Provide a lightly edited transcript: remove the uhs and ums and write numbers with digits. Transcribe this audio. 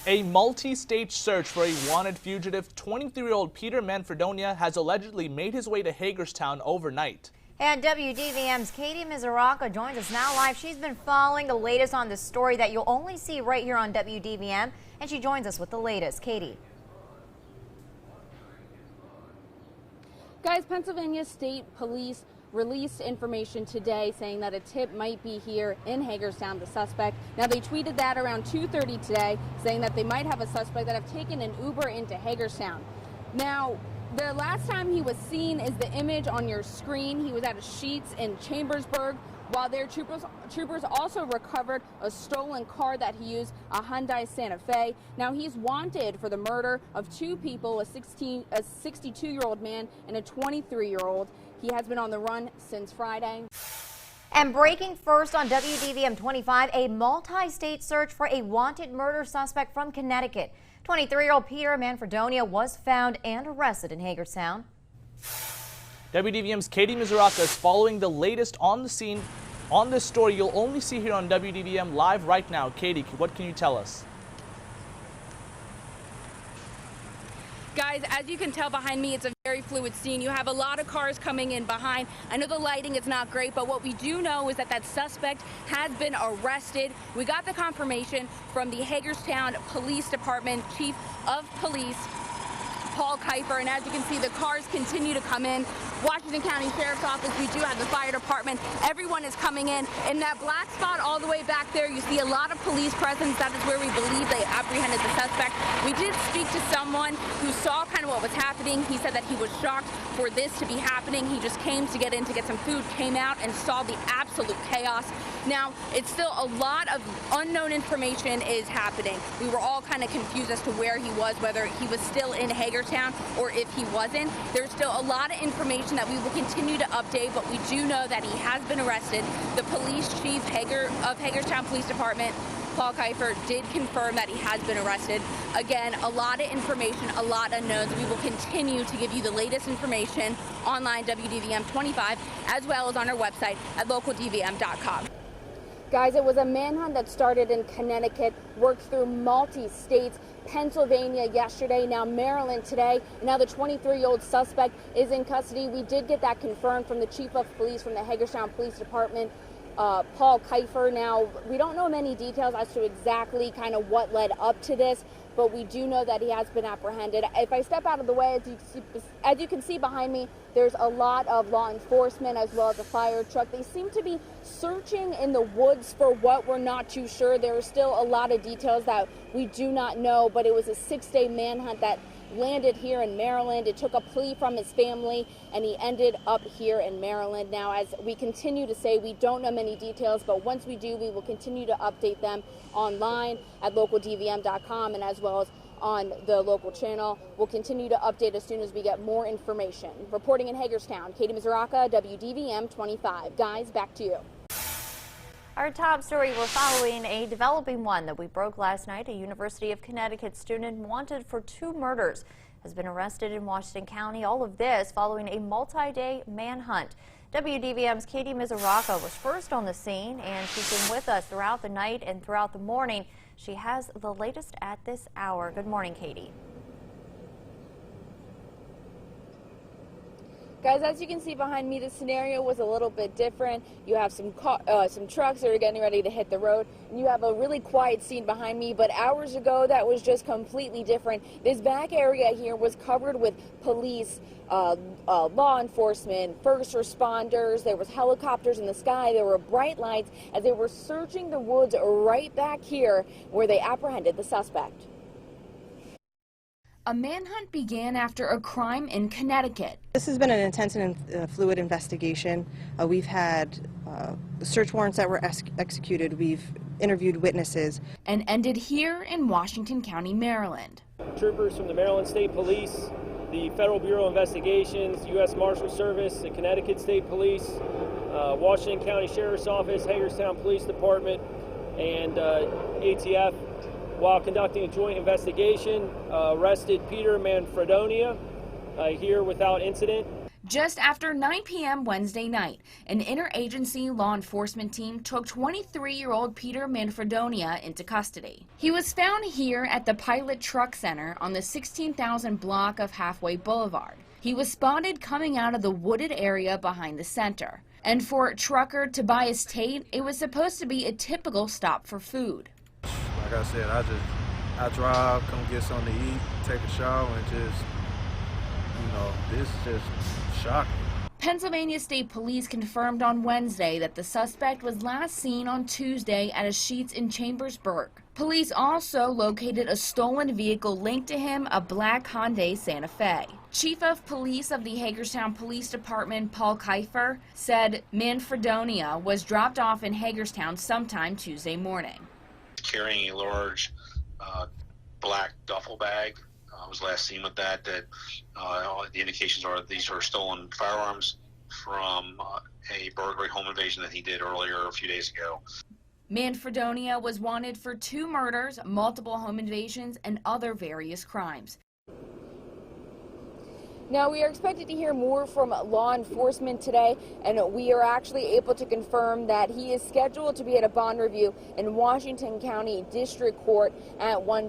A multi-stage search for a wanted fugitive, 23-year-old Peter Manfredonia, has allegedly made his way to Hagerstown overnight. And WDVM's Katie Misuraca joins us now live. She's been following the latest on this story that you'll only see right here on WDVM, and she joins us with the latest. Katie. Guys, Pennsylvania State Police released information today saying that a tip might be here in Hagerstown, the suspect. Now, they tweeted that around 2:30 today, saying that they might have a suspect that have taken an Uber into Hagerstown. Now, the last time he was seen is the image on your screen. He was at a Sheetz in Chambersburg, while their troopers also recovered a stolen car that he used, a Hyundai Santa Fe. Now, he's wanted for the murder of two people, a 62-year-old man and a 23-year-old. He has been on the run since Friday. And breaking first on WDVM 25, a multi-state search for a wanted murder suspect from Connecticut. 23-year-old Peter Manfredonia was found and arrested in Hagerstown. WDVM's Katie Misuraca is following the latest on the scene on this story you'll only see here on WDVM live right now. Katie, what can you tell us? Guys, as you can tell behind me, it's a very fluid scene. You have a lot of cars coming in behind. I know the lighting is not great, but what we do know is that that suspect has been arrested. We got the confirmation from the Hagerstown Police Department Chief of Police, Paul Keifer, and as you can see, the cars continue to come in. Washington County Sheriff's Office, we do have the fire department. Everyone is coming in. In that black spot all the way back there, you see a lot of police presence. That is where we believe they apprehended the suspect. We did speak to someone who saw kind of what was happening. He said that he was shocked for this to be happening. He just came to get in to get some food, came out and saw the absolute chaos. Now, it's still a lot of unknown information is happening. We were all kind of confused as to where he was, whether he was still in Hagerstown or if he wasn't. There's still a lot of information that we will continue to update, but we do know that he has been arrested. The police chief of Hagerstown Police Department, Paul Keifer, did confirm that he has been arrested. Again, a lot of information, a lot unknowns. We will continue to give you the latest information online, WDVM 25, as well as on our website at localdvm.com. Guys, it was a manhunt that started in Connecticut, worked through multi-states, Pennsylvania yesterday, now Maryland today, and now the 23-year-old suspect is in custody. We did get that confirmed from the chief of police from the Hagerstown Police Department, Paul Keifer. Now, we don't know many details as to exactly kind of what led up to this, but we do know that he has been apprehended. If I step out of the way, as you can see behind me, there's a lot of law enforcement as well as a fire truck. They seem to be searching in the woods for what we're not too sure. There are still a lot of details that we do not know, but it was a 6-day manhunt that landed here in Maryland. It took a plea from his family, and he ended up here in Maryland. Now, as we continue to say, we don't know many details, but once we do, we will continue to update them online at localdvm.com and as well as on the local channel. We'll continue to update as soon as we get more information. Reporting in Hagerstown, Katie Misuraca, WDVM 25. Guys, back to you. Our top story, we're following a developing one that we broke last night. A University of Connecticut student wanted for 2 murders has been arrested in Washington County. All of this following a multi-day manhunt. WDVM's Katie Misuraca was first on the scene, and she's been with us throughout the night and throughout the morning. She has the latest at this hour. Good morning, Katie. Guys, as you can see behind me, the scenario was a little bit different. You have some trucks that are getting ready to hit the road, and you have a really quiet scene behind me, but hours ago that was just completely different. This back area here was covered with police, law enforcement, first responders. There was helicopters in the sky. There were bright lights as they were searching the woods right back here where they apprehended the suspect. A manhunt began after a crime in Connecticut. This has been an intense and fluid investigation. We've had search warrants that were executed. We've interviewed witnesses. And ended here in Washington County, Maryland. Troopers from the Maryland State Police, the Federal Bureau of Investigations, U.S. Marshal Service, the Connecticut State Police, Washington County Sheriff's Office, Hagerstown Police Department, and ATF, while conducting a joint investigation, arrested Peter Manfredonia here without incident. Just after 9 p.m. Wednesday night, an interagency law enforcement team took 23-year-old Peter Manfredonia into custody. He was found here at the Pilot Truck Center on the 16,000 block of Halfway Boulevard. He was spotted coming out of the wooded area behind the center. And for trucker Tobias Tate, it was supposed to be a typical stop for food. Like I said, I drive, come get something to eat, take a shower, and just, this is just shocking. Pennsylvania State Police confirmed on Wednesday that the suspect was last seen on Tuesday at a Sheetz in Chambersburg. Police also located a stolen vehicle linked to him, a black Hyundai Santa Fe. Chief of Police of the Hagerstown Police Department, Paul Kiefer, said Manfredonia was dropped off in Hagerstown sometime Tuesday morning. Carrying a large black duffel bag. Was last seen with that. All the indications are that these are stolen firearms from a burglary home invasion that he did earlier a few days ago. Manfredonia was wanted for 2 murders, multiple home invasions, and other various crimes. Now, we are expected to hear more from law enforcement today, and we are actually able to confirm that he is scheduled to be at a bond review in Washington County District Court at 1